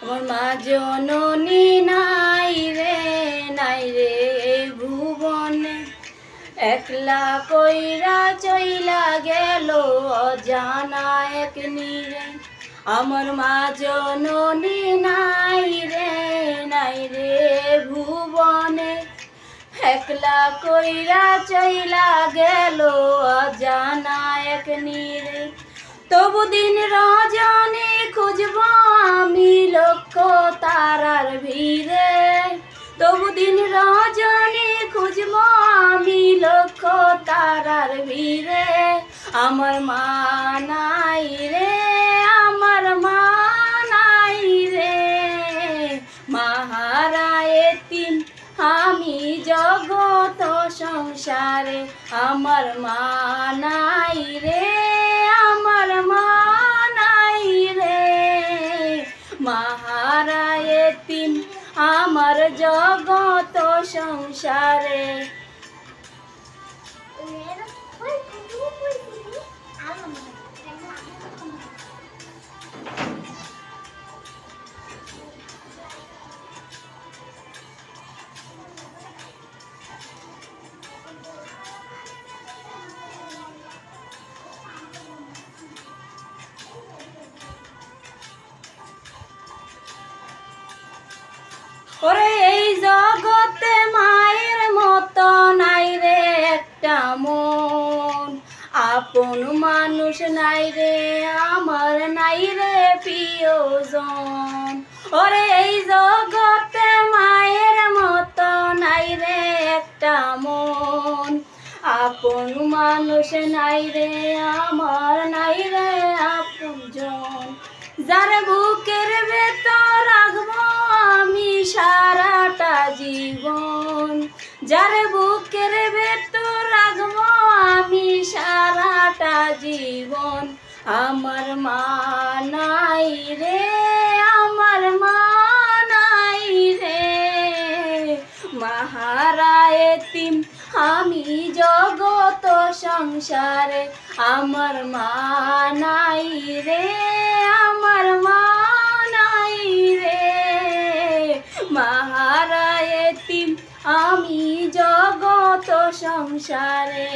মোর মা জননী নাই রে ভুবনে, একলা কইরা চইলা গেল অজানা এক নীরে। আমার মা জননী নাই রে ভুবনে, একলা কইরা চইলা গেল অজানা এক নীরে। তবু দিন রজনী খুঁজব আমি লক্ষ তারার ভিড়ে, তবু দিন রজনী খুঁজব আমি লক্ষ তারার ভিড়ে। আমার মা নাই রে, আমার মা নাই রে, মাহারা এতিম আমি জগত সংসারে। আমার মা নাই রে, আমার মা নাই রে, মাহারা এতিম আমার জগত সংসারে। ওরে এই জগতে মায়ের মতো নাই রে একটা মন, আপন মানুষ নাই রে আমার নাই রে প্রিয়জন। ওরে এই জগতে মায়ের মতো নাই রে একটা মন, আপন মানুষ নাই রে আমার নাই রে আপনজন। যার বুকের ভেতর রাখবো আমি সারাটা জীবন, যার বুকের ভেতর রাখবো আমি সারাটা জীবন। আমার মা নাই রে, আমার মা নাই রে, মাহারা এতিম আমি জগত সংসারে। আমার মা নাই রে, আমার মা নাই রে, মাহারা এতিম আমি জগত সংসারে।